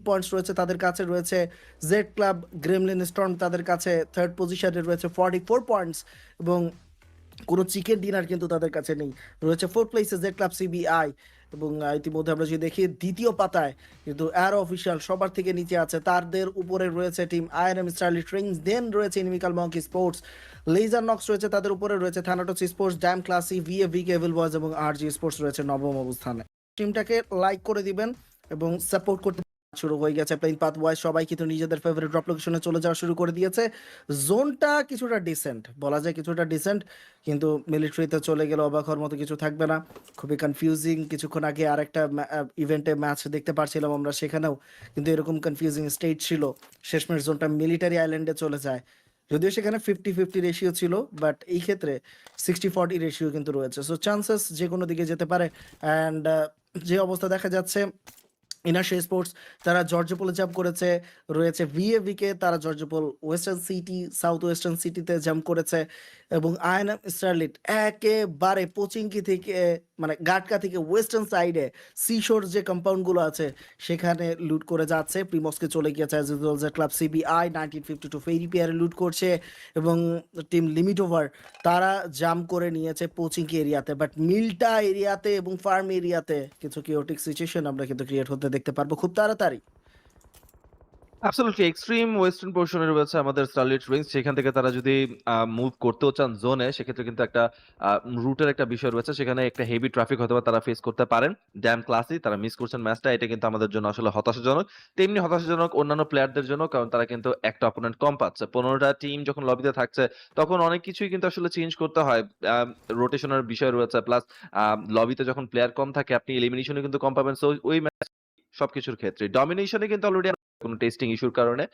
Points রয়েছে তাদের কাছে, রয়েছে জেড ক্লাব গ্রেমলিন স্টর্ম তাদের কাছে থার্ড পজিশনে রয়েছে 44 পয়েন্টস, এবং কোনো চিকেন ডিনার কিন্তু তাদের কাছে নেই। রয়েছে ফোর্থ প্লেসে জেড ক্লাব সিবিআই, এবং ইতিমধ্যে আমরা যদি দেখি দ্বিতীয় পাতায় কিন্তু অ্যারো অফিসিয়াল সবার থেকে নিচে আছে, তাদের উপরে রয়েছে টিম আইএনএম স্টারলিট রিংস, দেন রয়েছে ইনিমিক্যাল মঙ্কি স্পোর্টস, লেজার নক্স রয়েছে তাদের উপরে, রয়েছে থানাটোস স্পোর্টস, ড্যাম ক্লাসি, ভিএভি কেবল বয়েজ এবং আরজি স্পোর্টস রয়েছে নবম অবস্থানে। টিমটাকে লাইক করে দিবেন এবং সাপোর্ট করতে শুরু হয়ে গেছে। প্লেইং পাথ ওয়াইজ সবাই কিন্তু নিজেদের ফেভারিট ড্রপ লোকেশনে চলে যাওয়া শুরু করে দিয়েছে। জোনটা কিছুটা ডিসেন্ট বলা যায়, কিছুটা ডিসেন্ট, কিন্তু মিলিটারিতে চলে গেলে অবাক হওয়ার মতো কিছু থাকবে না। খুবই কনফিউজিং। কিছুক্ষণ আগে আরেকটা ইভেন্টে ম্যাচ দেখতে পারছিলাম আমরা, সেখানেও কিন্তু এরকম কনফিউজিং স্টেট ছিল। শেষমেশ জোনটা মিলিটারি আইল্যান্ডে চলে যায়, যদিও সেখানে 50-50 রেশিও ছিল, বাট এই ক্ষেত্রে 60-40 রেশিও কিন্তু রয়েছে। সো চান্সেস যে কোনো দিকে যেতে পারে। অ্যান্ড যে অবস্থা দেখা যাচ্ছে, ইনার্শিয়া স্পোর্টস তারা জর্জপোলে জাম্প করেছে, রয়েছে ভিএভিকে তারা জর্জপোল ওয়েস্টার্ন সিটি সাউথ ওয়েস্টার্ন সিটিতে জাম্প করেছে, এবং আইএনএম স্টারলিট একেবারে পোচিংকি থেকে মানে গাটকা থেকে ওয়েস্টার্ন সাইডে সিশোর যে কম্পাউন্ডগুলো আছে সেখানে লুট করে যাচ্ছে। প্রিমসকে চলে গিয়েছে অ্যাজ ইউজুয়াল যে ক্লাব সিবিআই 1952 ফেরি পিয়ারে লুট করছে, এবং টিম লিমিট ওভার তারা জাম্প করে নিয়েছে পোচিংকি এরিয়াতে, বাট মিল্টা এরিয়াতে এবং ফার্ম এরিয়াতে কিছু কিওটিক সিচুয়েশন আমরা কিন্তু ক্রিয়েট হতে দেখতে পারবো খুব তাড়াতাড়ি। অ্যাবসলিউটলি এক্সট্রিম ওয়েস্টার্ন পোরশনে রয়েছে আমাদের স্টারলিট রিংস। সেখান থেকে তারা যদি মুভ করতেও চান জোনে, সেক্ষেত্রে কিন্তু একটা রুটের একটা বিষয় রয়েছে। সেখানে একটা হেভি ট্রাফিক হয়তোবা তারা ফেস করতে পারেন। ড্যাম ক্লাসি তারা মিস করছেন ম্যাচটা। এটা কিন্তু আমাদের জন্য আসলে হতাশাজনক। তেমনি হতাশাজনক অন্যান্য প্লেয়ারদের জন্য, কারণ তারা কিন্তু একটা অপোনেন্ট কম পাচ্ছে। 15টা টিম যখন লবিতে থাকছে তখন অনেক কিছুই কিন্তু আসলে চেঞ্জ করতে হয়। রোটেশনের বিষয় রয়েছে, প্লাস লবিতে যখন প্লেয়ার কম থাকে আপনি এলিমিনেশনে কিন্তু কম পাবেন। সো ওই ম্যাচ সবকিছুর ক্ষেত্রে ডমিনেশনে কিন্তু অলরেডি কোন টেস্টিং ইস্যুর কারণে।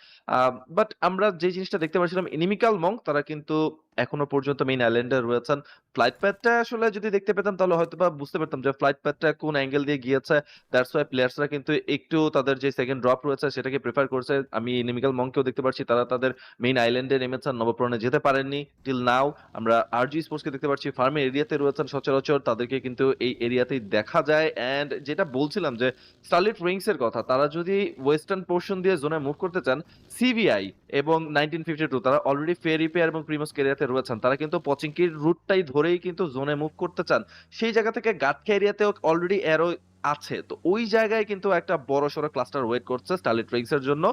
বাট আমরা যে জিনিসটা দেখতে পাচ্ছিলাম, ইনিমিক্যাল মঙ্ক তারা কিন্তু এখনো পর্যন্ত মেইন আইল্যান্ডে রয়েছেন। ফ্লাইট প্যাথটা আসলে যদি দেখতে পেতাম তাহলে হয়তোবা বুঝতে পারতাম যে ফ্লাইট প্যাথটা কোন অ্যাঙ্গেল দিয়ে গিয়েছে। দ্যাটস ওয়াই প্লেয়ার্সরা কিন্তু একটু তাদের যে সেকেন্ড ড্রপ রয়েছে সেটাকে প্রেফার করছে। আমি ইনিমিক্যাল মঙ্ককেও দেখতে পাচ্ছি তারা তাদের মেইন আইল্যান্ডে নেমেছেন, নবপ্রণে যেতে পারেননি টিল নাও। আমরা আরজি স্পোর্টসকে দেখতে পাচ্ছি ফার্মের এরিয়াতে রয়েছেন সচরাচর, তাদেরকে কিন্তু এই এরিয়াতেই দেখা যায়। অ্যান্ড যেটা বলছিলাম যে স্টারলিট রিংস এর কথা, তারা যদি ওয়েস্টার্ন পোর্শন দিয়ে জোনে মুভ করতে চান, সিবিআই এবং 1952 তারা অলরেডি ফেরি পেয়ার এবং প্রিমোস এরিয়াতে রয়েছেন। তারা কিন্তু পচিংকির রুটটাই ধরেই কিন্তু জোনে মুভ করতে চান। সেই জায়গা থেকে গাটকা এরিয়াতেও অলরেডি অ্যারো আছে। তো ওই জায়গায় কিন্তু একটা বড়সড় ক্লাস্টার ওয়েট করছে স্টারলিট রিংস এর জন্য।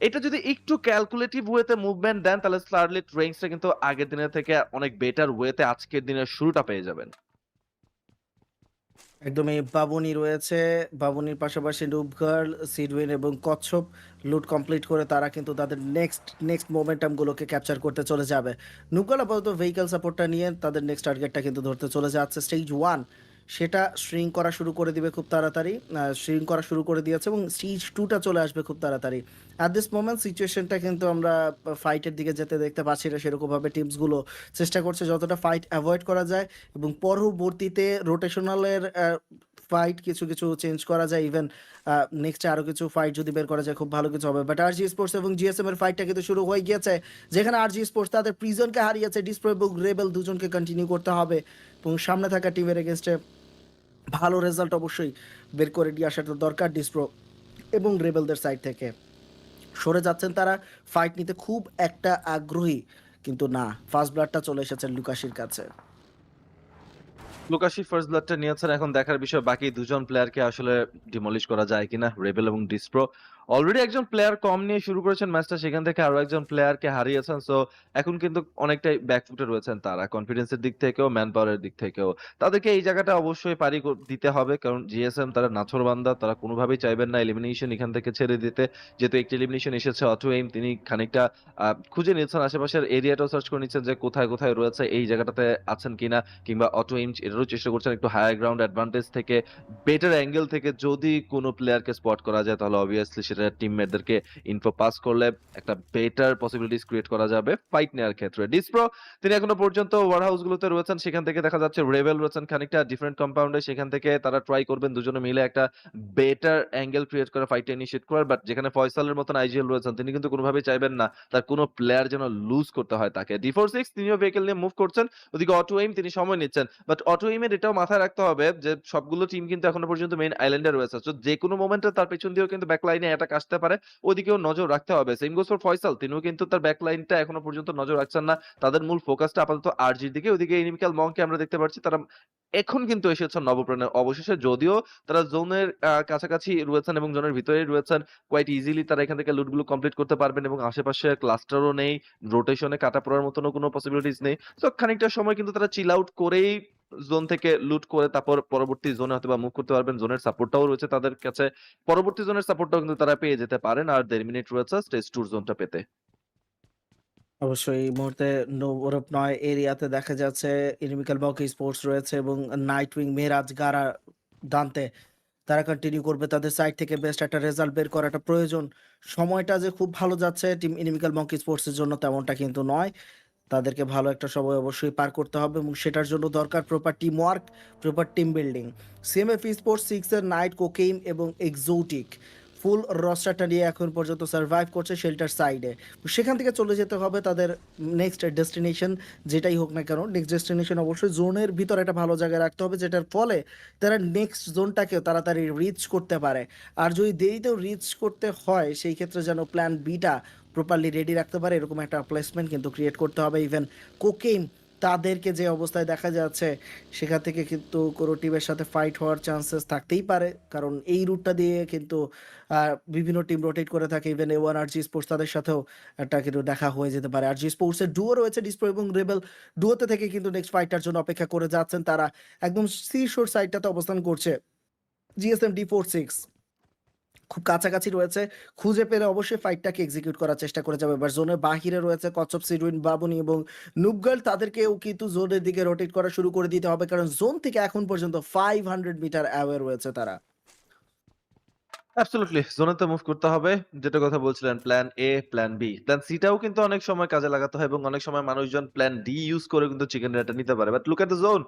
এটা যদি একটু ক্যালকুলেটিভ ওয়েতে মুভমেন্ট দেন তাহলে স্টারলিট রিংসটা কিন্তু আগের দিনের থেকে অনেক বেটার ওয়েতে আজকের দিনের শুরুটা পেয়ে যাবেন। একদমই। বাবুনি রয়েছে, বাবুনির পাশাপাশি নুবগার্ল, সিডউইন এবং কচ্ছপ লুট কমপ্লিট করে তারা কিন্তু তাদের নেক্সট মোমেন্টামগুলোকে ক্যাপচার করতে চলে যাবে। নুবগার্ল আপাতত ভেহিক্যাল সাপোর্টটা নিয়ে তাদের নেক্সট টার্গেটটা কিন্তু ধরতে চলে যাচ্ছে। স্টেজ 1 সেটা শ্রিঙ্ক করা শুরু করে দিবে খুব তাড়াতাড়ি, শ্রিঙ্ক করা শুরু করে দিয়েছে, এবং স্টেজ 2টা চলে আসবে খুব তাড়াতাড়ি। অ্যাট দিস মোমেন্ট সিচুয়েশনটা কিন্তু আমরা ফাইটের দিকে যেতে দেখতে পাচ্ছি না সেরকমভাবে। টিমসগুলো চেষ্টা করছে যতটা ফাইট অ্যাভয়েড করা যায়, এবং পরবর্তীতে রোটেশনালের ফাইট কিছু কিছু চেঞ্জ করা যায়। ইভেন নেক্সটে আরও কিছু ফাইট যদি বের করা যায় খুব ভালো কিছু হবে। বাট আরজি স্পোর্টস এবং জিএসএম এর ফাইটটা কিন্তু শুরু হয়ে গিয়েছে, যেখানে আরজি স্পোর্টস তাদের প্রিজনকে হারিয়েছে। ডিসপ্রো এবং রেবেল দুজনকে কন্টিনিউ করতে হবে, এবং সামনে থাকা টিমের এগেনস্টে ভালো রেজাল্ট অবশ্যই বের করে দিয়ে আসাটা দরকার। ডিসপ্রো এবং রেবেলদের সাইড থেকে সরে যাচ্ছেন তারা, ফাইট নিতে খুব একটা আগ্রহী কিন্তু না। ফার্স্ট ব্লাডটা চলে এসেছে লুকাসির কাছে। লুকাসি ফার্স্ট ব্লাডটা নিয়েছেন। এখন দেখার বিষয় বাকি দুজন প্লেয়ারকে আসলে ডিমলিশ করা যায় কিনা, রেবেল এবং ডিসপ্রো। অলরেডি একজন প্লেয়ার কম নিয়ে শুরু করেছেন ম্যাচটা, সেখান থেকে আরো একজন প্লেয়ারকে হারিয়েছেন। সো এখন কিন্তু অনেকটাই ব্যাকফুটে রয়েছেন তারা, কনফিডেন্সের দিক থেকেও ম্যান পাওয়ারের দিক থেকেও। তাদেরকে এই জায়গাটা অবশ্যই পারি দিতে হবে, কারণ জিএসএম তারা নাছোড়বান্দা, তারা কোনোভাবেই চাইবেন না এলিমিনেশন এখান থেকে ছেড়ে দিতে। যেহেতু একটি এলিমিনেশন এসেছে, অটো এইম তিনি খানিকটা খুঁজে নিচ্ছেন আশেপাশের এরিয়াটাও সার্চ করে নিচ্ছেন যে কোথায় কোথায় রয়েছে, এই জায়গাটাতে আছেন কিনা, কিংবা অটো এইম এটারও চেষ্টা করছেন একটু হায়ার গ্রাউন্ড অ্যাডভান্টেজ থেকে, বেটার অ্যাঙ্গেল থেকে যদি কোনো প্লেয়ারকে স্পট করা যায় তাহলে অবভিয়াসলি সেটা টিমমেটদেরকে ইনফো পাস করলে একটা বেটার পসিবিলিটিস ক্রিয়েট করা যাবে ফাইট নেওয়ার ক্ষেত্রে। ডিসপ্রো তিনি এখনো পর্যন্ত ওয়ার হাউস গুলোতে রয়েছেন, সেখান থেকে দেখা যাচ্ছে রেবেল রয়েছেন খানিকটা ডিফারেন্ট কম্পাউন্ডে, সেখান থেকে তারা ট্রাই করবেন দুজনে মিলে একটা বেটার অ্যাঙ্গেল ক্রিয়েট করে ফাইটটা ইনিশিয়েট করার। বাট যেখানে ফয়সালের মতন আইজিএল রয়েছেন তিনি কিন্তু কোনোভাবেই চাইবেন না তার কোনো প্লেয়ার যেন লুজ করতে হয় তাকে। D46 তিনিও ভেহিকল নিয়ে মুভ করছেন, ওদিকে অটো এইম তিনি সময় নিচ্ছেন। বাট অটো এইমের এটাও মাথায় রাখতে হবে যে সবগুলো টিম কিন্তু এখনো পর্যন্ত মেইন আইল্যান্ডে রয়েছে। সো যে কোনো মোমেন্টে তার পেছন দিয়েও কিন্তু ব্যাক লাইনে অ্যাটাক অ্যাটাক আসতে পারে, ওদিকেও নজর রাখতে হবে। সেম গোস ফর ফয়সাল, তিনিও কিন্তু তার ব্যাক লাইনটা এখনো পর্যন্ত নজর রাখছেন না। তাদের মূল ফোকাসটা আপাতত আরজির দিকে। ওদিকে ইনিমিক্যাল মংকে আমরা দেখতে পাচ্ছি তারা এখন কিন্তু এসেছেন নবপ্রাণের অবশেষে। যদিও তারা জোনের কাছাকাছি রয়েছেন এবং জোনের ভিতরেই রয়েছেন। কোয়াইট ইজিলি তারা এখান থেকে লুটগুলো কমপ্লিট করতে পারবেন এবং আশেপাশে ক্লাস্টারও নেই। রোটেশনে কাটা পড়ার মতনও কোনো পসিবিলিটিস নেই। সো খানিকটা সময় কিন্তু তারা চিল আউট করেই জোন থেকে লুট করে তারপর পরবর্তী জোনে হয়তোবা মুভ করতে পারবেন। জোনের সাপোর্টটাও রয়েছে তাদের কাছে। পরবর্তী জোনের সাপোর্টটাও কিন্তু তারা পেয়ে যেতে পারেন। আর ১.৫ মিনিট রয়েছে স্টেজ 2 র জোনটা পেতে। অবশ্যই এই মুহূর্তে ওরপ নয় এরিয়াতে দেখা যাচ্ছে ইনিমিক্যাল মক স্পোর্টস রয়েছে এবং নাইটউইং, মেরাজ, গারা, দান্তে তারা কন্টিনিউ করবে। তাদের সাইড থেকে বেস্ট একটা রেজাল্ট বের করাটা প্রয়োজন। সময়টা যে খুব ভালো যাচ্ছে টিম ইনিমিক্যাল মঙ্কি স্পোর্টসের জন্য তেমনটা কিন্তু নয়। তাদেরকে ভালো একটা সময় অবশ্যই পার করতে হবে এবং সেটার জন্য দরকার proper team work, proper team building. CMF sports 6 এর নাইট, কোকেইন এবং এক্সোটিক ফুল রস্টারটা নিয়ে এখন পর্যন্ত সার্ভাইভ করছে শেল্টার সাইডে। সেখান থেকে চলে যেতে হবে তাদের নেক্সট ডেস্টিনেশন, যেটাই হোক না কেন। নেক্সট ডেস্টিনেশন অবশ্যই জোনের ভিতর একটা ভালো জায়গায় রাখতে হবে, যেটার ফলে তারা নেক্সট জোনটাকেও তাড়াতাড়ি রিচ করতে পারে। আর যদি দেরিতেও রিচ করতে হয় সেই ক্ষেত্রে যেন প্ল্যান বিটা প্রপারলি রেডি রাখতে পারে, এরকম একটা প্লেসমেন্ট কিন্তু ক্রিয়েট করতে হবে। ইভেন কোকেইন তাদেরকে যে অবস্থায় দেখা যাচ্ছে সেখান থেকে কিন্তু কোনো টিমের সাথে ফাইট হওয়ার চান্সেস থাকতেই পারে, কারণ এই রুটটা দিয়ে কিন্তু বিভিন্ন টিম রোটেট করে থাকে। ইভেন A1 আরজি স্পোর্টস তাদের সাথেও একটা কিন্তু দেখা হয়ে যেতে পারে। আরজি স্পোর্টসের ডুও রয়েছে, ডিসপ্রো এবং রেবেল ডুয়োতে থেকে কিন্তু নেক্সট ফাইটটার জন্য অপেক্ষা করে যাচ্ছেন। তারা একদম সি শোর সাইডটাতে অবস্থান করছে। জিএসএম D46 খুব কাছাকাছি রয়েছে, খুঁজে পেলে অবশ্যই ফাইটটাকে এক্সিকিউট করার চেষ্টা করে যাবে। এবার জোনের বাহিরে রয়েছে কচ্ছপ, সিডুইন, বাবুনি এবং নুবগার্ল, তাদেরকেও কিন্তু জোনের দিকে রোটেট করা শুরু করে দিতে হবে, কারণ জোন থেকে এখন পর্যন্ত 500 মিটার অ্যাওয়ে রয়েছে তারা। অ্যাবসোলিউটলি জোনেতে মুভ করতে হবে। যেটা কথা বলছিলেন plan A, plan B, plan C টাও কিন্তু অনেক সময় কাজে লাগাতে হয় এবং অনেক সময় মানুষজন প্ল্যান ডি ইউজ করে কিন্তু চিকেন ডিনারটা নিতে পারে। But look at the zone.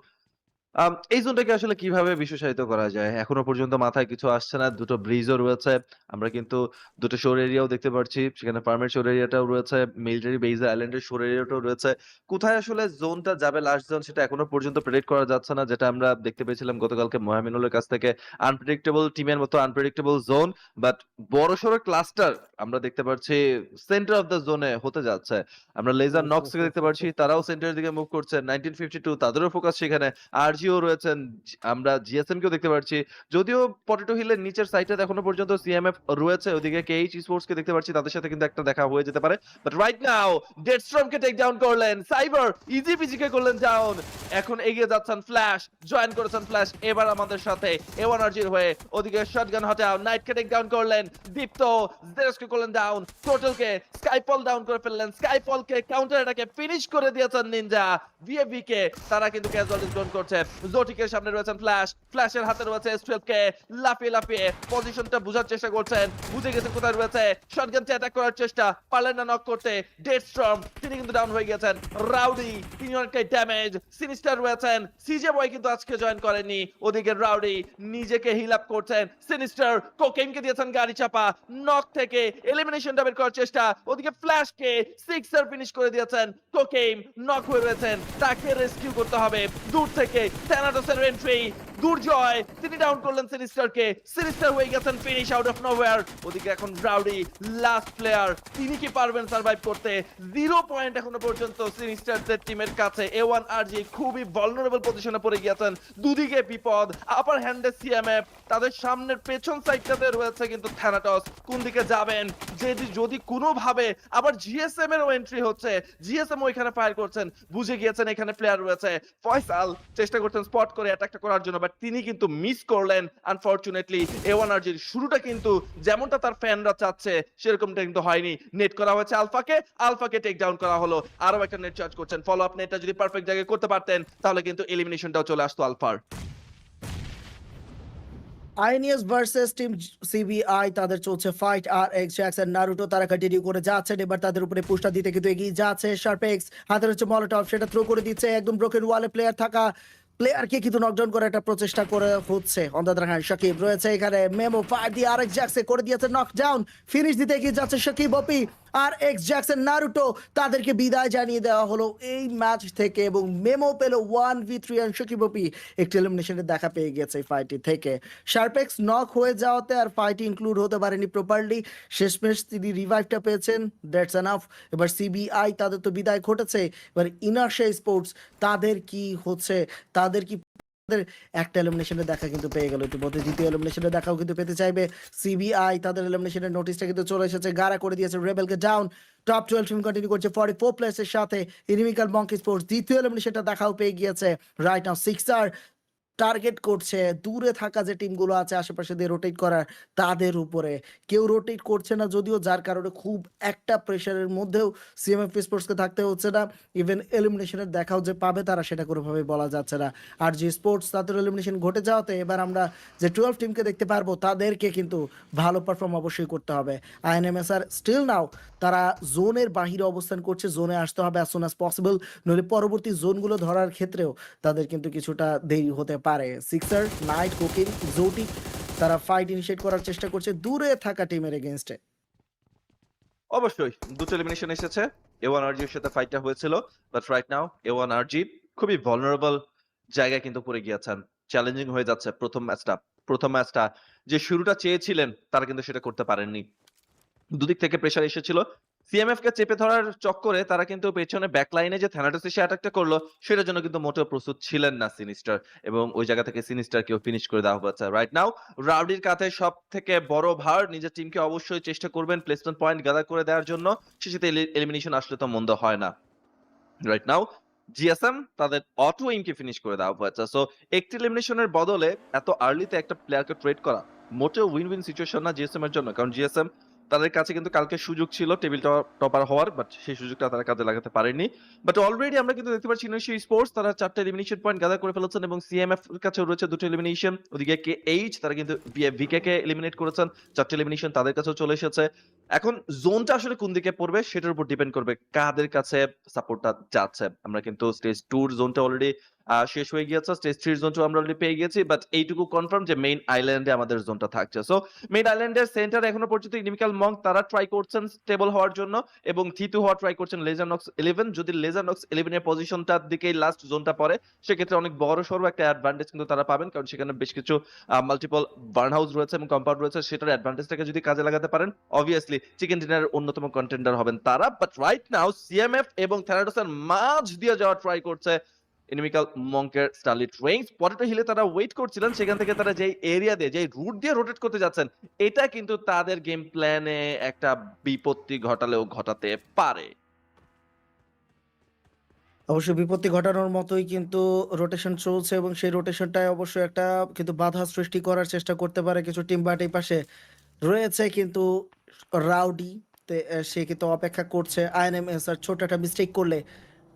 এই জোনটাকে আসলে কিভাবে বিশেষায়িত করা যায়? এখনো পর্যন্ত মাথায় কিছু আসছে না। ২ টো ব্রিজও রয়েছে। আমরা কিন্তু ২ টো শোর এরিয়াও দেখতে পারছি। সেখানে ফার্মের শোর এরিয়াটাও রয়েছে। মিলিটারি বেস আইল্যান্ডের শোর এরিয়াটাও রয়েছে। কোথায় আসলে জোনটা যাবে লাস্ট জোন সেটা এখনো পর্যন্ত প্রেডিক্ট করা যাচ্ছে না। যেটা আমরা দেখতে পেয়েছিলাম গতকালকে ময়ামিনুলের কাছ থেকে। আনপ্রেডিক্টেবল টিমের মতো আনপ্রেডিক্টেবল জোন, বাট বড়সড় ক্লাস্টার আমরা দেখতে পাচ্ছি সেন্টার অফ দ্য জোনে হতে যাচ্ছে। আমরা লেজার নক্স থেকে দেখতে পাচ্ছি তারাও সেন্টারের দিকে মুভ করছে। 1952 তাদেরও ফোকাস সেখানে। আরজিও রয়েছেন। আমরা জিএসএম কেও দেখতে পাচ্ছি। যদিও পটেটো হিলের নিচের সাইডটাতে এখনো পর্যন্ত সিএমএফ রয়েছে। ওদিকে কেএইচ স্পোর্টস কে দেখতে পাচ্ছি। তাদের সাথে কিন্তু একটা দেখা হয়ে যেতে পারে। বাট রাইট নাও ডেডস্টর্ম কে টেক ডাউন করলেন। সাইবার ইজি পিজি কে করলেন ডাউন। এখন এগিয়ে যাচ্ছেন ফ্ল্যাশ। জয়েন করেছেন ফ্ল্যাশ এবার আমাদের সাথে A1 আরজির হয়ে। ওদিকে শটগান হটাও নাইট কে টেক ডাউন করলেন। দীপ্ত জেরস কে করলেন ডাউন। টোটাল কে স্কাইফল ডাউন করে ফেললেন। স্কাইফল কে কাউন্টার অ্যাটাকে ফিনিশ করে দিয়েছেন নিনজা। ভিএভি কে তারা কিন্তু ক্যাজুয়ালিটি ড্রোন করছে। জোটিকের সামনে রয়েছেন ফ্ল্যাশ। ফ্ল্যাশের হাতে রয়েছে S12 কে লাফিয়ে লাফিয়ে পজিশনটা বোঝার চেষ্টা করছেন। বুঝে গেছেন কোথায় রয়েছে। শটগানতে অ্যাটাক করার চেষ্টা, পারলেন না নক করতে। ডেডস্টর্ম তিনি কিন্তু ডাউন হয়ে গেছেন। রাউডি তিনি অনেকটাই ড্যামেজ। সিনিস্টার রয়েছেন। সিজে বয় কিন্তু আজকে জয়েন করেননি। ওদিকে রাউডি নিজেকে হিল আপ করছেন। সিনিস্টার কোকেইনকে দিয়েছেন গাড়ি চাপা। নক থেকে এলিমিনেশনটা বের করার চেষ্টা। ওদিকে ফ্ল্যাশকে সিক্সার ফিনিশ করে দিয়েছেন। কোকেইন নক হয়ে রয়েছেন, তাকে রেস্কিউ করতে হবে দূর থেকে। থ্যানাটোসের এন্ট্রি, দুর্জয় তিনি ডাউন করলেন সিনিস্টারকে। সিনিস্টার হয়ে গেছেন ফিনিশ আউট অফ নোওয়্যার। ওদিকে এখন রাউডি লাস্ট প্লেয়ার, তিনি কি পারবেন সার্ভাইভ করতে? 0 পয়েন্ট এখনো পর্যন্ত সিনিস্টারদের টিমের কাছে। A1 আরজি খুবই ভালনারেবল পজিশনে পড়ে গিয়েছেন। দুদিকে বিপদ। আপার হ্যান্ডে সিএমএফ, তাদের সামনের পেছন সাইডটাতে রয়েছে কিন্তু থ্যানাটস। কোন দিকে যাবেন? যদি কোনোভাবে আবার জিএসএম এরও এন্ট্রি হচ্ছে, জিএসএম ওইখানে ফায়ার করছেন। বুঝে গিয়েছেন এখানে প্লেয়ার রয়েছে। ফয়সাল চেষ্টা করছেন স্পট করে অ্যাটাকটা করার জন্য, বাট তিনি কিন্তু মিস করলেন আনফরচুনেটলি। A1 আরজির শুরুটা কিন্তু যেমনটা তার ফ্যানরা চাচ্ছে সেরকমটা কিন্তু হয়নি। নেট করা হয়েছে আলফাকে, আলফাকে টেক ডাউন করা হলো। আরো একটা নেট চার্জ করছেন। ফলো আপ নেটটা যদি পারফেক্ট জায়গায় করতে পারতেন তাহলে কিন্তু এলিমিনেশনটাও চলে আসতো আলফার। আইনিয়াস ভার্সেস টিম সিবিআই, তাদের চলছে ফাইট। আর এক্স জ্যাক্স আর নারুটো তারা কন্টিনিউ করে যাচ্ছেন। এবার তাদের উপরে পুশটা দিতে কিন্তু এগিয়ে যাচ্ছে শার্পেক্স। হাতের হচ্ছে মলোটভ, সেটা থ্রো করে দিচ্ছে। একদম ব্রোকেন ওয়ালে প্লেয়ার থাকা প্লেয়ারকে কিন্তু নকডাউন করার একটা প্রচেষ্টা করে হচ্ছে। On the other hand Shakib রয়েছে এখানে। মেমো ফায়ার দিয়ে আরেক জ্যাক্সে করে দিয়েছে নকডাউন। ফিনিশ দিতে এগিয়ে যাচ্ছে শাকিব। ওপি আর এক্স জ্যাকসন নারুটো তাদেরকে বিদায় জানিয়ে দেওয়া হলো এই ম্যাচ থেকে এবং মেমো পেল 1v3 অংশকিবপি একটি এলিমিনেশনের দেখা পেয়ে গেছে এই ফাইটটি থেকে। শার্পেক্স নক হয়ে যাওয়াতে আর ফাইট ইনক্লুড হতে পারেনি প্রপারলি, শেষমেশ তিনি রিভাইভটা পেয়েছেন, দ্যাটস এনাফ। এবার সিবিআই তাদের তো বিদায় ঘটেছে, এবার ইনার্শিয়া স্পোর্টস তাদের কি হচ্ছে, তাদের কি তাদের একটা এলিমিনেশনের দেখা কিন্তু পেয়ে গেল, ইতিমধ্যে দ্বিতীয় এলিমিনেশনের দেখাও কিন্তু পেতে চাইবে সিবিআই। তাদের এলিমিনেশনের নোটিশটা কিন্তু চলে এসেছে, গাড়া করে দিয়েছে রেবেলকে ডাউন। টপ 12 টিম কন্টিনিউ করছে 44 প্লেসের সাথে। ইনিমিক্যাল মঙ্কি স্পোর্টস দ্বিতীয় এলিমিনেশনটা দেখাও পেয়ে গিয়েছে। রাইট নাও সিক্সার টার্গেট করছে দূরে থাকা যে টিমগুলো আছে আশেপাশে দিয়ে রোটেট করার, তাদের উপরে কেউ রোটেট করছে না যদিও, যার কারণে খুব একটা প্রেশারের মধ্যেও সিএমএফ স্পোর্টসকে থাকতে হচ্ছে না। ইভেন এলিমিনেশনের দেখাও যে পাবে তারা সেটা কোনোভাবে বলা যাচ্ছে না। আর যে স্পোর্টস তাদের এলিমিনেশন ঘটে যাওয়াতে এবার আমরা যে 12 টিমকে দেখতে পারবো তাদেরকে কিন্তু ভালো পারফর্ম অবশ্যই করতে হবে। আইএনএমএসআর স্টিল নাও তারা জোনের বাহিরে অবস্থান করছে, জোনে আসতে হবে অ্যাজ সুন অ্যাজ পসিবল, নইলে পরবর্তী জোনগুলো ধরার ক্ষেত্রেও তাদের কিন্তু কিছুটা দেরি হতে পারে। সিক্সার, নাইট, কোকিন, এক্সোটিক তারা ফাইট ইনিশিয়েট করার চেষ্টা করছে দূরে থাকা টিমের এগেইনস্টে। অবশ্যই দুটো এলিমিনেশন এসেছে, A1RG এর সাথে ফাইটটা হয়েছিল, বাট রাইট নাও A1RG খুবই ভালনারেবল জায়গায় কিন্তু পড়ে গিয়েছেন। চ্যালেঞ্জিং হয়ে যাচ্ছে প্রথম ম্যাচটা যে শুরুটা চেয়েছিলেন তারা কিন্তু সেটা করতে পারেননি। দুদিক থেকে প্রেসার এসেছিল। সিএমএফ কে চেপে ধরার চক্করে তারা কিন্তু পেছনে ব্যাকলাইনে যে থ্যানাটোস এসে অ্যাটাকটা করলো সেটার জন্য কিন্তু মোটেও প্রস্তুত ছিলেন না সিনিস্টার, এবং ওই জায়গা থেকে সিনিস্টারকেও ফিনিশ করে দেওয়া হয়েছে। রাইট নাও রাউডির কাঁধে সব থেকে বড় ভার, নিজের টিমকে অবশ্যই চেষ্টা করবেন প্লেসমেন্ট পয়েন্ট গ্যাদার করে দেওয়ার জন্য, সে সাথে এলিমিনেশন আসলে তো মন্দ হয় না। রাইট নাও জিএসএম তাদের অটো এইমকে ফিনিশ করে দেওয়া হয়েছে। সো একটি এলিমিনেশনের বদলে এত আর্লিতে একটা প্লেয়ারকে ট্রেড করা মোটেও উইন উইন সিচুয়েশন না জিএসএম এর জন্য, কারণ জিএসএম তাদের কাছে কিন্তু কালকে সুযোগ ছিল টেবিল টপার হওয়ার, বাট সেই সুযোগটা তারা কাজে লাগাতে পারেনি। বাট অলরেডি আমরা কিন্তু দেখতে পাচ্ছি ইনিশিয়াল স্পোর্টস তারা 4টা এলিমিনেশন পয়েন্ট গ্যাদার করে ফেলেছেন এবং সিএমএফ এর কাছেও রয়েছে 2টো এলিমিনেশন। ওদিকে কেএইচ তারা কিন্তু ভিকে কে এলিমিনেট করেছেন, 4টা এলিমিনেশন তাদের কাছেও চলে এসেছে। এখন জোনটা আসলে কোন দিকে পড়বে সেটার উপর ডিপেন্ড করবে কাদের কাছে সাপোর্টটা যাচ্ছে। আমরা কিন্তু স্টেজ 2 এর জোনটা অলরেডি শেষ হয়ে গিয়েছে, স্টেজ 3 এর জোনটা আমরা অলরেডি পেয়ে গেছি, বাট এইটুকু কনফার্ম যে মেইন আইল্যান্ডে আমাদের জোনটা থাকছে। সো মেইন আইল্যান্ডের সেন্টারে এখনো পর্যন্ত ইনিমিক্যাল মঙ্ক তারা ট্রাই করছেন স্টেবল হওয়ার জন্য এবং থিতু হওয়ার ট্রাই করছেন লেজারনক্স 11। যদি লেজারনক্স 11 এর পজিশনটার দিকেই লাস্ট জোনটা পড়ে সেক্ষেত্রে অনেক বড় সড়ো একটা অ্যাডভান্টেজ কিন্তু তারা পাবেন, কারণ সেখানে বেশ কিছু মাল্টিপল বার্ন হাউস রয়েছে এবং কম্পাউন্ড রয়েছে, সেটার অ্যাডভান্টেজটাকে যদি কাজে লাগাতে পারেন অবভিয়াসলি চিকেন ডিনারের অন্যতম কন্টেন্ডার হবেন তারা। বাট রাইট নাও সিএমএফ এবং থ্যানাটোসের মাঝ দিয়ে যাওয়ার ট্রাই করছে ইনিমিক্যাল মঙ্কের স্টারলিট রেঞ্জ। পটেটো হিলে তারা ওয়েট করছিলেন, সেখান থেকে তারা যেই এরিয়া দিয়ে যেই রুট দিয়ে রোটেট করতে যাচ্ছেন এটা কিন্তু তাদের গেম প্ল্যানে একটা বিপত্তি ঘটালেও ঘটাতে পারে। অবশ্যই বিপত্তি ঘটানোর মতোই কিন্তু রোটেশন চলছে এবং সেই রোটেশনটায় অবশ্যই একটা কিন্তু বাধা সৃষ্টি করার চেষ্টা করতে পারে কিছু টিম, বাট এই পাশে রয়েছে কিন্তু রাউডি সে কিন্তু অপেক্ষা করছে। আইএনএমএস আর ছোট একটা মিস্টেক করলে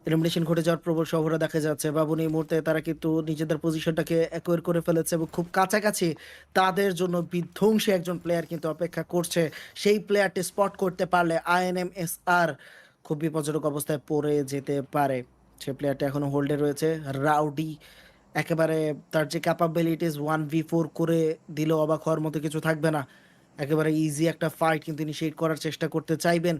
এলিমিনেশন ঘটে যাওয়ার প্রবল সম্ভাবনা দেখা যাচ্ছে। বাবুন এই মুহূর্তে তারা কিন্তু নিজেদের পজিশনটাকে অ্যাকোয়ার করে ফেলেছে এবং খুব কাছাকাছি তাদের জন্য বিধ্বংসী একজন প্লেয়ার কিন্তু অপেক্ষা করছে। সেই প্লেয়ারটি স্পট করতে পারলে আইএনএমএসআর খুব বিপজ্জনক অবস্থায় পড়ে যেতে পারে। সে প্লেয়ারটা এখনো হোল্ডে রয়েছে। রাউডি একেবারে তার যে ক্যাপাবিলিটিস 1v4 করে দিলেও অবাক হওয়ার মতো কিছু থাকবে না। একেবারে ইজি একটা ফাইট কিন্তু ইনিশিয়েট করার চেষ্টা করতে চাইবেন।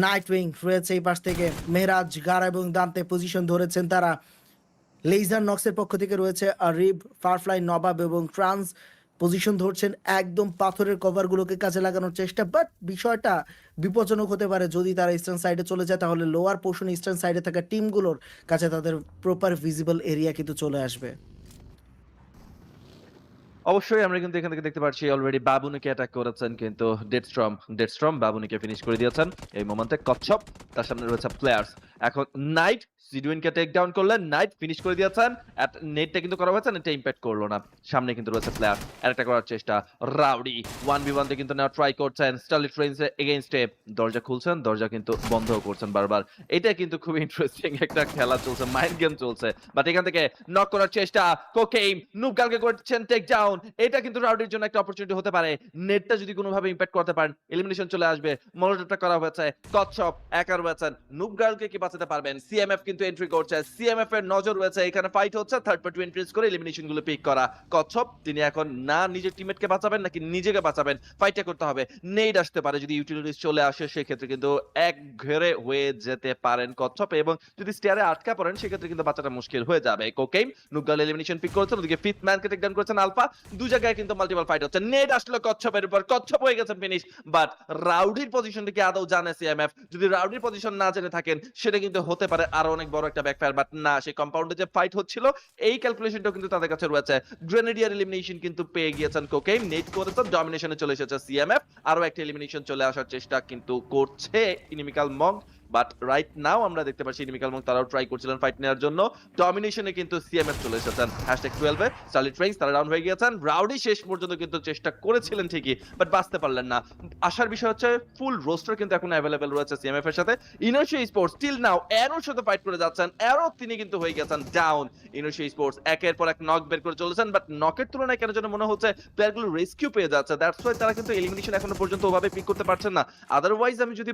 নাইট উইং রয়েছে এই পাশ থেকে, মেহরাজ, গারা এবং দান্তে পজিশন ধরেছেন তারা। লেজার নক্সের পক্ষ থেকে রয়েছে আরিব, ফারফ্লাই, নবাব এবং ট্রান্স পজিশন ধরছেন একদম পাথরের কভারগুলোকে কাজে লাগানোর চেষ্টা, বাট বিষয়টা বিপজ্জনক হতে পারে যদি তারা ইস্টার্ন সাইডে চলে যায়, তাহলে লোয়ার পোর্শন ইস্টার্ন সাইডে থাকা টিমগুলোর কাছে তাদের প্রপার ভিজিবল এরিয়া কিন্তু চলে আসবে। অবশ্যই আমরা কিন্তু এখান থেকে দেখতে পাচ্ছি অলরেডি বাবুনিকে অ্যাটাক করেছেন কিন্তু ডেডস্ট্রম বাবুনিকে ফিনিশ করে দিয়েছেন। এই মোমেন্টে কচ্ছপ তার সামনে রয়েছে প্লেয়ার্স। এখন নাইট সিডুইনকে টেক ডাউন করলেন, নাইট ফিনিশ করে দিয়েছেন। নেটটা কিন্তু করা হয়েছে, নেটটা ইম্প্যাক্ট করলো না। সামনে কিন্তু রয়েছে প্লেয়ার, অ্যাটাক করার চেষ্টা। রাউডি 1v1 তে কিন্তু নেওয়ার ট্রাই করছেন স্টারলিট রেঞ্জে এগেইনস্টে। দরজা খুলছেন, দরজা কিন্তু বন্ধও করছেন বারবার। এটা কিন্তু খুব ইন্টারেস্টিং একটা খেলা চলছে, মাইন্ড গেম চলছে। বাট এখান থেকে নক করার চেষ্টা, কোকেইম নুবগালকে করছেন টেক ডাউন। এটা কিন্তু রাউডির জন্য একটা অপরচুনিটি হতে পারে। নেটটা যদি কোনোভাবে ইম্প্যাক্ট করতে পারেন এলিমিনেশন চলে আসবে। মনোটপটা করা হয়েছে, কচ্ছপ একা রয়েছেন, নুবগালকে কি বাঁচাতে পারবেন? সিএমএফ কিন্তু কিন্তু এন্ট্রি করছে। সিএমএফ এর নজর রয়েছে এখানে, ফাইট হচ্ছে থার্ড পার্টি এন্ট্রিজ করে এলিমিনেশন গুলো পিক করা। কচ্ছপ তিনি এখন না নিজের টিমমেটকে বাঁচাবেন নাকি নিজেকে বাঁচাবেন, ফাইটটা করতে হবে। নেড আসতে পারে, যদি ইউটিলিটিস চলে আসে সেক্ষেত্রে কিন্তু এক ঘেরে হয়ে যেতে পারেন কচ্ছপ, এবং যদি স্টেয়ারে আটকা পড়েন সেক্ষেত্রে কিন্তু বাঁচাটা মুশকিল হয়ে যাবে। কোকেইন নুগাল এলিমিনেশন পিক করেছেন, ওদিকে ফিফথ ম্যানকে টেক ডাউন করেছেন আলফা। দুই জায়গায় কিন্তু মাল্টিপল ফাইট হচ্ছে। নেড আসলো কচ্ছপের উপর, কচ্ছপ হয়ে গেছেন ফিনিশ। বাট রাউডির পজিশনটা কি আদৌ জানে সিএমএফ? যদি রাউডির পজিশন না জেনে থাকেন সেটা কিন্তু হতে পারে আরো অনেক বড় একটা ব্যাকফায়ার। বাট না, সেই কম্পাউন্ডে যে ফাইট হচ্ছিল এই ক্যালকুলেশনটাও কিন্তু তাদের কাছে রয়েছে। গ্রেনেডিয়ার এলিমিনেশন কিন্তু পেয়ে গিয়েছেন কোকেইন, নেট করেছেন, ডমিনেশনে চলে এসেছে সিএমএফ। আরো একটা এলিমিনেশন চলে আসার চেষ্টা কিন্তু করছে ইনিমিক্যাল মঙ্ক। বাট রাইট নাও আমরা দেখতে পাচ্ছি ইনিমিক্যাল মঙ্ক তারাও ট্রাই করছিলেন ফাইট নেওয়ার জন্য। ডমিনেশনে কিন্তু সিএমএফ চলে এসেছেন। #12 এ স্টারলিট রেঞ্জ তারা ডাউন হয়ে গিয়েছেন। রাউডি শেষ পর্যন্ত কিন্তু চেষ্টা করেছিলেন ঠিকই, বাট বাঁচতে পারলেন না। আসার বিষয় হচ্ছে ফুল রোস্টার কিন্তু এখন অ্যাভেলেবেল রয়েছে সিএমএফ এর সাথে। ইনার্শিয়া স্পোর্টস স্টিল নাও অ্যারোর সাথে ফাইট করে যাচ্ছেন। অ্যারো তিনি কিন্তু হয়ে গেছেন ডাউন। ইনার্শিয়া স্পোর্টস একের পর এক নক বের করে চলেছেন, বাট নকের তুলনায় কেন যেন মনে হচ্ছে প্লেয়ারগুলো রেস্কিউ পেয়ে যাচ্ছে। দ্যাটস ওয়াই তারা কিন্তু এলিমিনেশন এখনো পর্যন্ত ওভাবে পিক করতে পারছেন না। আদারওয়াইজ আমি যদি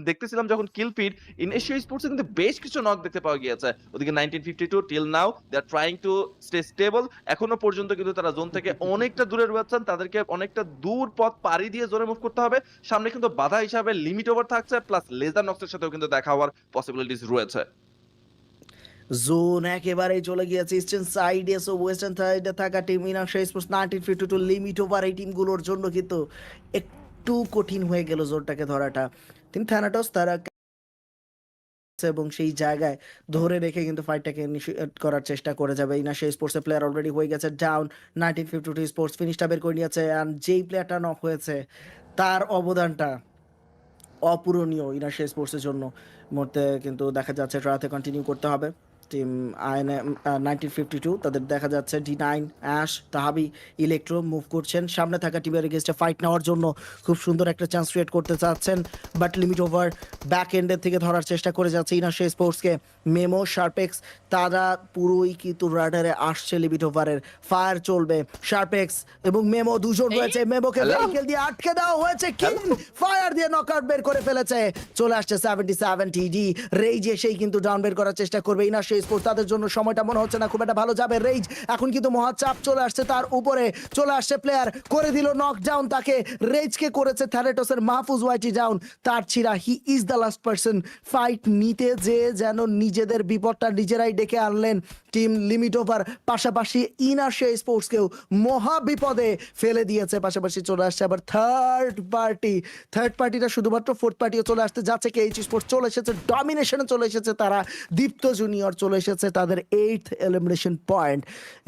দেখতেছিলাম যখন কিল ফিড, ইনার্শিয়া স্পোর্টস কিন্তু বেশ কিছু নক দেখতে পাওয়া গিয়েছে। ওদিকে 1952 till now they are trying to stay stable. এখনো পর্যন্ত কিন্তু তারা জোন থেকে অনেকটা দূরে রয়েছেন, তাদেরকে অনেকটা দূর পথ পাড়ি দিয়ে জোনে মুভ করতে হবে। সামনে কিন্তু বাধা হিসাবে লিমিট ওভার থাকছে, প্লাস লেজার নক্সের সাথেও কিন্তু দেখা হওয়ার পসিবিলিটিস রয়েছে। জোন একেবারেই চলে গিয়েছে ইস্টার্ন সাইডে, সো ওয়েস্টার্ন সাইডে থাকা team inertia sports 1952 limit over এই টিমগুলোর জন্য কিন্তু একটু কঠিন হয়ে গেল জোনটাকে ধরাটা। টিম থ্যানাটস তারা এবং সেই জায়গায় ধরে রেখে কিন্তু ফাইটটাকে ইনিশিয়েট করার চেষ্টা করে যাবে। ইনার্শিয়া স্পোর্টসের প্লেয়ার অলরেডি হয়ে গেছে ডাউন। 1952 স্পোর্টস ফিনিশটা বের করে নিয়েছে, অ্যান্ড যেই প্লেয়ারটা নক হয়েছে তার অবদানটা অপূরণীয় ইনার্শিয়া স্পোর্টসের জন্য। মুহূর্তে কিন্তু দেখা যাচ্ছে ট্রায়াতে কন্টিনিউ করতে হবে টিম আইএনএম 1952। তাদের দেখা যাচ্ছে D9, অ্যাশ, তাহাবি, ইলেকট্রো মুভ করছেন সামনে থাকা টিমের এগেইনস্টে ফাইট নেওয়ার জন্য। খুব সুন্দর একটা চান্স ক্রিয়েট করতে চাচ্ছেন, বাট লিমিট ওভার ব্যাক এন্ডের থেকে ধরার চেষ্টা করে যাচ্ছে ইনার্শিয়া স্পোর্টসকে। মেমো, শার্পেক্স তারা পুরোই কিন্তু রাডারে আসছে। লিমিট ওভারের ফায়ার চলবে। শার্পেক্স এবং মেমো দুজন রয়েছে। মেমোকে ভেহিকেল দিয়ে আটকে দেওয়া হয়েছে, কিন্তু ফায়ার দিয়ে নকআউট বের করে ফেলেছে। চলে আসছে 77 TD। রেইজ এসেই কিন্তু ডাউন বের করার চেষ্টা করবে ইনার্শিয়া স্পোর্টস। তাদের জন্য সময়টা মনে হচ্ছে না খুব একটা ভালো যাবে। রেইজ এখন কিন্তু মহাচাপ চলে আসছে তার উপরে। চলে আসছে প্লেয়ার, করে দিল নকডাউন তাকে। রেইজকে করেছে থ্যানেটসের মাহফুজ ওয়াইটি ডাউন। তার ছিড়া he is the last person. Fight নিতে যে যেন নিজেদের বিপদটা নিজেরাই ডেকে আনলেন টিম লিমিট ওভার। পাশাপাশি ইনার্শিয়া স্পোর্টসকেও মহা বিপদে ফেলে দিয়েছে। পাশাপাশি চলে আসছে আবার থার্ড পার্টিটা শুধুমাত্র ফোর্থ পার্টিও চলে আসতে যাচ্ছে। কেএইচ স্পোর্টস চলে এসেছে, ডমিনেশনে চলে এসেছে তারা। দীপ্ত জুনিয়র চলে এসেছে তাদের 8th এলিমিনেশন পয়েন্ট।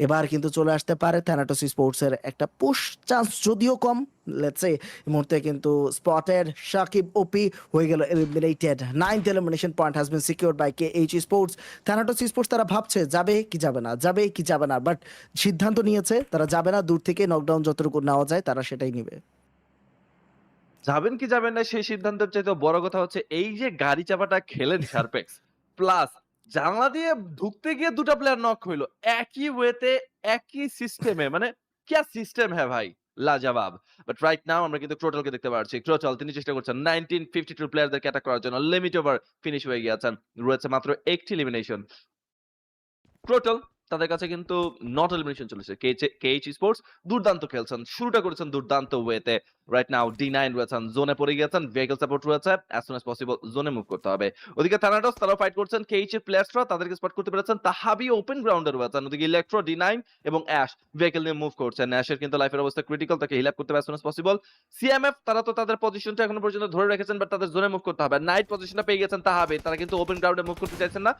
এবার কিন্তু চলে আসতে পারে থ্যানাটস স্পোর্টসের একটা পুশ চান্স, যদিও কম। লেটস সে এই মুহূর্তে কিন্তু স্পটেড সাকিব ওপি হয়ে গেল eliminated. 9th elimination point has been secured by KH sports. Thanatos sports তারা ভাবছে যাবে কি যাবে না, যাবে কি যাবে না, বাট সিদ্ধান্ত নিয়েছে তারা যাবে না। দূর থেকে নকডাউন যতটুকু নেওয়া যায় তারা সেটাই নেবে। যাবেন কি যাবেন না সেই সিদ্ধান্তের চাইতে বড় কথা হচ্ছে এই যে গাড়ি চাপাটা খেলেন শারপেক্স, প্লাস জানলা দিয়ে ঢুকতে গিয়ে দুটা প্লেয়ার নক হইলো একই ওয়েতে, একই সিস্টেমে। মানে क्या সিস্টেম হ্যাঁ ভাই, লাজবাব। বাট রাইট নাও আমরা কিন্তু ক্রোটালকে দেখতে পাচ্ছি। ক্রোটাল তিনি চেষ্টা করছেন 1952 প্লেয়ারদেরকে অ্যাটাক করার জন্য। লিমিট ওভার ফিনিশ হয়ে গিয়েছেন। রয়েছে মাত্র একটি এলিমিনেশন। ক্রোটাল তাদের কাছে কিন্তু নট এলিমিনেশন চলেছে। কেএইচ স্পোর্টস দুর্দান্ত খেলছেন, শুরুটা করেছেন দুর্দান্ত ওয়েতে। রাইট নাও D9 রয়েছেন, জোনে পড়ে গিয়েছেন, ভেহিকল সাপোর্ট রয়েছে। অ্যাজ সুন অ্যাজ পসিবল জোনে মুভ করতে হবে। ওদিকে থ্যানাটস তারাও ফাইট করছেন। কেএইচ এর প্লেয়ার্সরা তাদেরকে স্পট করতে পেরেছেন। তাহাবি ওপেন গ্রাউন্ডে রয়েছেন। ওদিকে ইলেকট্রো, D9 এবং অ্যাশ ভেহিকল নিয়ে মুভ করছেন। অ্যাশের কিন্তু লাইফের অবস্থা ক্রিটিক্যাল, তাকে হিল আপ করতে হবে as soon as possible. CMF তারা তো তাদের পজিশনটা এখনো পর্যন্ত ধরে রেখেছেন, বাট তাদের জোনে মুভ করতে হবে। নাইট পজিশনটা পেয়ে গেছেন তাহাবি, তারা কিন্তু ওপেন গ্রাউন্ডে মুভ করতে চাইছেন না,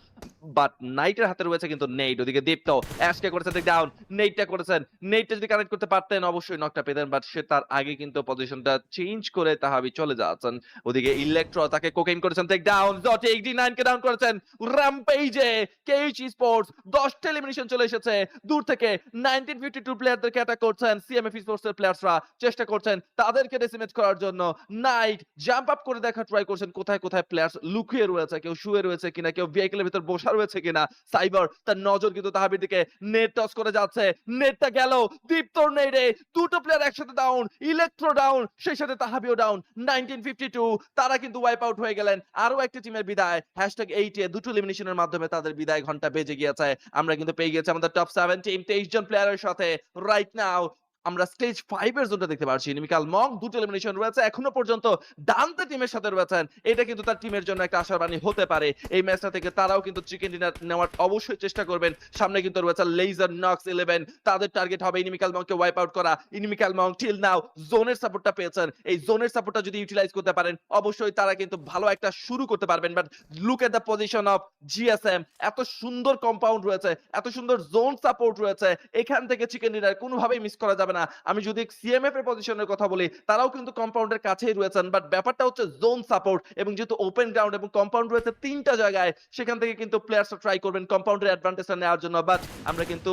বাট নাইটের হাতে রয়েছে কিন্তু নেইট। ওদিকে দীপ্ত অ্যাশকে করেছেন টেক ডাউন, নেইটটা করেছেন। নেইটটা যদি কানেক্ট করতে পারতেন অবশ্যই নকটা পেতেন, বাট সে তার আগে কিন্তু পজিশনটা চেঞ্জ করে তাহাবি চলে যাচ্ছেন। ওদিকে ইলেকট্রো তাকে কোকেইন করেছেন টেক ডাউন, জটে D9 কে ডাউন করেছেন। র‍্যাম্পেজে কেএইচ স্পোর্টস 10টা এলিমিনেশন চলে এসেছে। দূর থেকে 1952 প্লেয়ারদেরকে অ্যাটাক করছেন সিএমএফ স্পোর্টস এর প্লেয়ার্সরা, চেষ্টা করছেন তাদেরকে ডেসিমেট করার জন্য। নাইট জাম্প আপ করে দেখা ট্রাই করছেন কোথায় প্লেয়ার্স লুকিয়ে রয়েছে, কেউ শুয়ে রয়েছে কিনা, কেউ ভেহিকলের ভিতর বসা রয়েছে কিনা। সাইবার তার নজর কিন্তু তাহাবির দিকে, নেট টস করে যাচ্ছে, নেটটা গেল, দীপ্তর নেটে দুটো প্লেয়ার একসাথে ডাউন, ইলেকট্রো ডাউন, সেই সাথে তাহাবিও ডাউন। 1952 তারা কিন্তু ওয়াইপ আউট হয়ে গেলেন। আরো একটা টিমের বিদায়। #8 এ দুটো এলিমিনেশনের মাধ্যমে তাদের বিদায় ঘন্টা বেজে গিয়েছে। আমরা কিন্তু পেয়ে গেছি আমাদের টপ 7 টিম 23 জন প্লেয়ারের সাথে। রাইট নাও আমরা স্টেজ 5 এর জোনটা দেখতে পাচ্ছি। নিমিকাল মং দুটো এলিমিনেশন রয়েছে। এখনো পর্যন্ত ডান্তে টিমের সাথে রয়েছেন। এটা কিন্তু তার টিমের জন্য একটা আশার বাণী হতে পারে। এই ম্যাচটা থেকে তারাও কিন্তু চিকেন ডিনার নেওয়ার অবশ্যই চেষ্টা করবেন। সামনে কিন্তু রয়েছে লেজার নক্স 11। তাদের টার্গেট হবে ইনিমিকাল মংকে ওয়াইপ আউট করা। ইনিমিকাল মং টিল নাও জোনের সাপোর্টটা পেয়েছেন। এই জোনের সাপোর্টটা যদি ইউটিলাইজ করতে পারেন, অবশ্যই তারা কিন্তু ভালো একটা শুরু করতে পারবেন। But look at the position of GSM. এত সুন্দর কম্পাউন্ড রয়েছে, এত সুন্দর জোন সাপোর্ট রয়েছে। এখান থেকে চিকেন ডিনার কোনোভাবেই মিস করা যাবে না। আমি যদি সিএমএফ এর পজিশনের কথা বলি, তারাও কিন্তু কম্পাউন্ডের কাছেই রয়েছেন। বাট ব্যাপারটা হচ্ছে জোন সাপোর্ট এবং যেহেতু ওপেন গ্রাউন্ড এবং কম্পাউন্ড রয়েছে 3টা জায়গায়, সেখান থেকে কিন্তু প্লেয়ার্সরা ট্রাই করবেন কম্পাউন্ডের অ্যাডভান্টেজটা নেওয়ার জন্য। বাট আমরা কিন্তু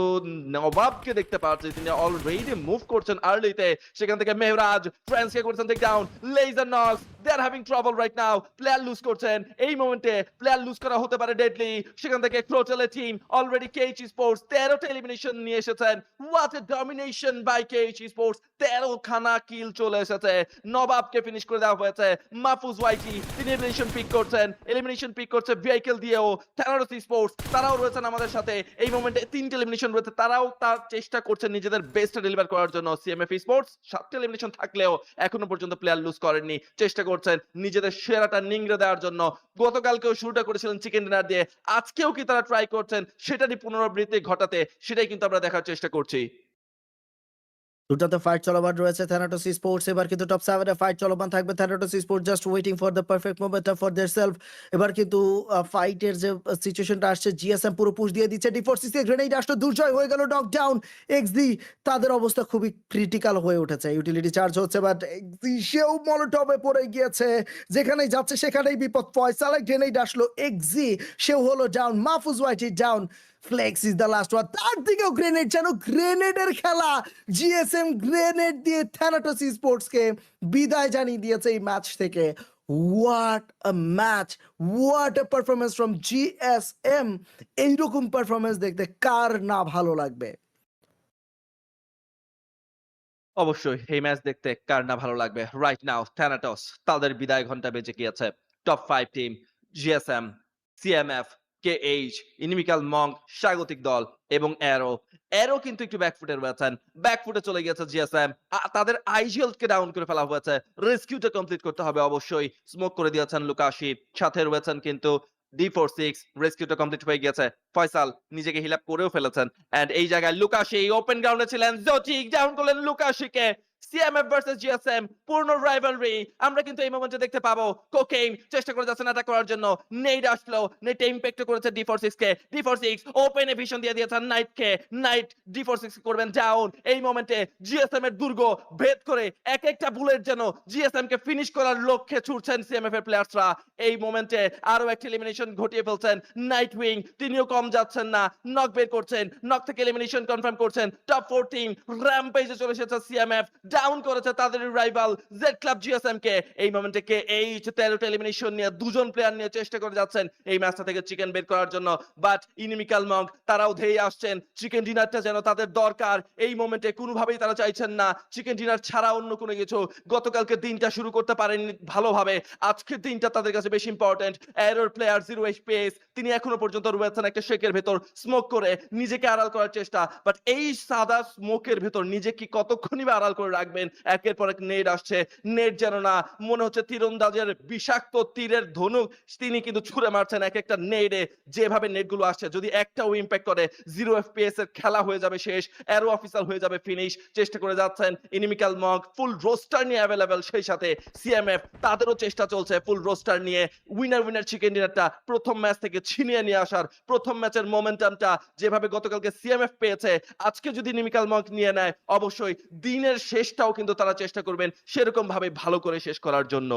নবাবকে দেখতে পাচ্ছি, তিনি অলরেডি মুভ করছেন আর্লিতে। সেখান থেকে মেহরাজ ফ্রান্সকে করছেন টেক ডাউন। লেজার নক্স they are having trouble right now. Player lose করছেন এই মোমেন্টে, প্লেয়ার লুজ করা হতে পারে ডেডলি। সেখান থেকে ক্রোটেলের টিম অলরেডি কেইচ স্পোর্টস 13টা এলিমিনেশন নিয়ে এসেছেন। What a domination by KH sports. 13 খানা কিল চলে এসেছে। নবাবকে ফিনিশ করে দেওয়া হয়েছে। মাহফুজ ওয়াইটি তিনি এলিমিনেশন পিক করছেন, এলিমিনেশন পিক করছে ভেহিকল দিয়েও। থ্যানোরস স্পোর্টস তারাও রয়েছেন আমাদের সাথে। এই মোমেন্টে 3টে এলিমিনেশন রয়েছে, তারাও তার চেষ্টা করছেন নিজেদের বেস্টটা ডেলিভার করার জন্য। সিএমএফ স্পোর্টস 7টা এলিমিনেশন থাকলেও এখনো পর্যন্ত প্লেয়ার লুজ করেননি, চেষ্টা করছেন নিজেদের সেরাটা নিংড়ে দেওয়ার জন্য। গতকালকেও শুরুটা করেছিলেন চিকেন ডিনার দিয়ে, আজকেও কি তারা ট্রাই করছেন সেটারই পুনরাবৃত্তি ঘটাতে, সেটাই কিন্তু আমরা দেখার চেষ্টা করছি। দুটাতে ফাইট চলমান রয়েছে থ্যানাটোস স্পোর্টস। এবার কিন্তু টপ 7 এ ফাইট চলমান থাকবে। Thanatos sports just waiting for the perfect moment for theirself. এবার কিন্তু ফাইটের যে সিচুয়েশনটা আসছে, জিএসএম পুরো পুশ দিয়ে দিচ্ছে। ডি4সিসি গ্রেনেড আসলো, দুর্জয় হয়ে গেল নকডাউন। এক্সডি তাদের অবস্থা খুবই ক্রিটিক্যাল হয়ে উঠেছে। ইউটিলিটি চার্জ হচ্ছে, বাট এক্সডি সেও মলোটবে পড়ে গিয়েছে। যেখানেই যাচ্ছে সেখানেই বিপদ। ফয়সালে গ্রেনেড আসলো, এক্সডি সেও হলো down. Mahfuz YT down. Flex is the last one. তার দিকেও গ্রেনেড, যেন গ্রেনেডের খেলা। জিএসএম গ্রেনেড দিয়ে থ্যানাটোস স্পোর্টসকে বিদায় জানিয়ে দিয়েছে এই ম্যাচ থেকে। What a match, what a performance from GSM. এইরকম পারফরমেন্স দেখতে কার না ভালো লাগবে। অবশ্যই এই ম্যাচ দেখতে কার না ভালো লাগবে। রাইট নাও থ্যানাটস তাদের বিদায় ঘন্টা বেজে গিয়েছে। Top 5 team GSM, CMF, KH, inimical মং, স্বাগতিক দল এবং অ্যারো। অ্যারো কিন্তু একটু ব্যাকফুটে রয়েছেন। ব্যাকফুটে চলে গিয়েছে জিএসএম। তাদের আইজিএল কে ডাউন করে ফেলা হয়েছে। রেস্কিউটা কমপ্লিট করতে হবে অবশ্যই। স্মোক করে দিয়েছেন লুকাশি। সাথে রয়েছেন কিন্তু D46 রেস্কিউটা কমপ্লিট হয়ে গিয়েছে। ফয়সাল নিজেকে হিল আপ করেও ফেলেছেন। এন্ড এই জায়গায় লুকাশি ওপেন গ্রাউন্ডে ছিলেন। জোটিক ডাউন করলেন লুকাশিকে। সিএমএফ ভার্সেস জিএসএম পূর্ণ রাইভালরি আমরা কিন্তু এই মোমেন্টে দেখতে পাবো। কোকেইন চেষ্টা করে যাচ্ছেন অ্যাটাক করার জন্য। নেইড আসলো, নেটে ইমপ্যাক্ট করেছে D46 কে। D46 ওপেনে ভিশন দিয়ে দিয়েছেন নাইট কে। নাইট D46 করবেন ডাউন। এই মোমেন্টে জিএসএম এর দুর্গ ভেদ করে এক একটা বুলেট যেন জিএসএম কে ফিনিশ করার লক্ষ্যে ছুটছেন সিএমএফ এর প্লেয়ার্সরা। এই মোমেন্টে আরো একটা এলিমিনেশন ঘটিয়ে ফেলছেন নাইট উইং। তিনিও কম যাচ্ছেন না, নক বের করছেন, নক থেকে এলিমিনেশন কনফার্ম করছেন। টপ 4 টিম র‍্যাম্পেজে চলে এসেছে। সিএমএফ ডাউন করেছে তাদের রাইভাল জেড ক্লাব জিএসএম কে। এই মোমেন্টে কে এই 13টা এলিমিনেশন নিয়ে দুজন প্লেয়ার নিয়ে চেষ্টা করে যাচ্ছেন এই ম্যাচটা থেকে চিকেন বের করার জন্য। বাট ইনিমিকাল মং তারাও ধেয়ে আসছেন। চিকেন ডিনারটা যেন তাদের দরকার। এই মোমেন্টে কোনোভাবেই তারা চাইছেন না চিকেন ডিনার ছাড়া অন্য কোনো কিছু। গতকালকে দিনটা শুরু করতে পারেননি ভালোভাবে, আজকের দিনটা তাদের কাছে বেশি ইম্পর্টেন্ট। এরর প্লেয়ার 0 এইচপিএস তিনি এখনো পর্যন্ত রয়েছেন একটা শেকের ভেতর স্মোক করে নিজেকে আড়াল করার চেষ্টা। বাট এই সাদা স্মোকের ভেতর নিজে কি কতক্ষণই বা আড়াল করে রাখবেন। একের পর এক নেট আসছে, নেট যেন না মনে হচ্ছে তীরন্দাজের বিষাক্ত তীরের ধনুক তিনি কিন্তু ছুঁড়ে মারছেন এক একটা নেটে। যেভাবে নেটগুলো আসছে যদি একটাও ইম্প্যাক্ট করে 0 এফপিএস এর খেলা হয়ে যাবে শেষ। অ্যারো অফিসার হয়ে যাবে ফিনিশ। চেষ্টা করে যাচ্ছেন ইনিমিকাল মগ ফুল রোস্টার নিয়ে অ্যাভেলেবেল। সেই সাথে সিএমএফ তাদেরও চেষ্টা চলছে ফুল রোস্টার নিয়ে উইনার চিকেন ডিনারটা প্রথম ম্যাচ থেকে ছিনিয়ে নিয়ে আসার। প্রথম ম্যাচের মোমেন্টামটা যেভাবে গতকালকে সিএমএফ পেয়েছে, আজকে যদি ইনিমিকাল মগ নিয়ে নেয় অবশ্যই দিনের শেষটাও কিন্তু তারা চেষ্টা করবেন সেরকম ভাবে ভালো করে শেষ করার জন্য।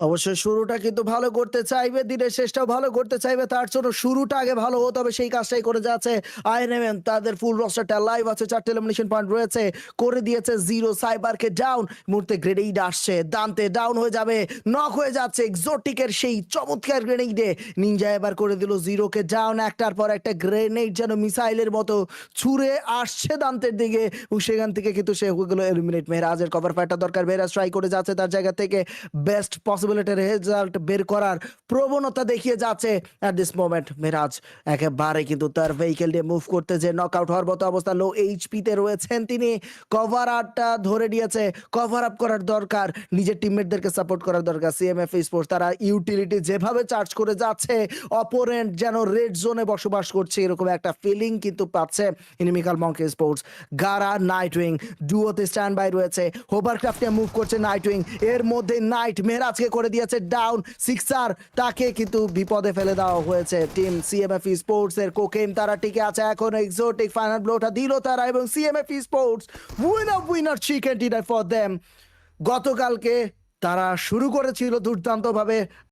অবশ্যই শুরুটা কিন্তু ভালো করতে চাইবে, দিনের শেষটাও ভালো করতে চাইবে। তার জন্য শুরুটা আগে ভালো হতে হবে, সেই কাজটাই করে যাচ্ছে আইএনএমএম। তাদের ফুল রস্টারটা লাইভ আছে, 4টে এলিমিনেশন পয়েন্ট রয়েছে, করে দিয়েছে জিরো। সাইবারকে ডাউন, মুহূর্তে গ্রেনেড আসছে, দান্তে ডাউন হয়ে যাবে, নক হয়ে যাচ্ছে এক্সোটিকের সেই চমৎকার গ্রেনেডে। নিনজা এবার করে দিল জিরোকে ডাউন, একটার পর একটা গ্রেনেড যেন মিসাইলের মতো ছুঁড়ে আসছে দান্তের দিকে, এবং সেখান থেকে কিন্তু সে হয়ে গেল এলিমিনেট। মেহরাজের কভার ফাইটটা দরকার, মেহরাজ ট্রাই করে যাচ্ছে তার জায়গা থেকে বেস্ট পসিবিলিটির রেজাল্ট বের করার প্রবণতা দেখিয়ে যাচ্ছে অ্যাট দিস মোমেন্ট। মেহরাজ একেবারে কিন্তু তার ভেহিকেল দিয়ে মুভ করতে, যে নকআউট হওয়ার মতো অবস্থা, লো এইচপিতে রয়েছেন তিনি। কভার আপটা ধরে নিয়েছে, কভার আপ করার দরকার, নিজের টিমমেটদেরকে সাপোর্ট করার দরকার। সিএমএফ স্পোর্টস তারা ইউটিলিটি যেভাবে চার্জ করে যাচ্ছে, অপোনেন্ট যেন রেড জোনে বসবাস করছে এরকম একটা ফিলিং কিন্তু পাচ্ছে ইনিমিকাল মঙ্কি স্পোর্টস। গারা নাইটউইং ডুয়োতে স্ট্যান্ড বাই রয়েছে, হোভারক্রাফট নিয়ে মুভ করছে নাইটউইং, এর মধ্যে নাইট মেহরাজকে করে দিয়েছে ডাউন। সিক্সার তাকে কিন্তু বিপদে ফেলে দেওয়া হয়েছে টিম সিএমএফ স্পোর্টস এর। কোকেম তারা টিকে আছে এখন, এক্সোটিক ফাইনাল ব্লোটা দিল তারা, এবং CMF sports winner chicken dinner for them. গতকালকে তারা শুরু করেছিল দুর্দান্তভাবে,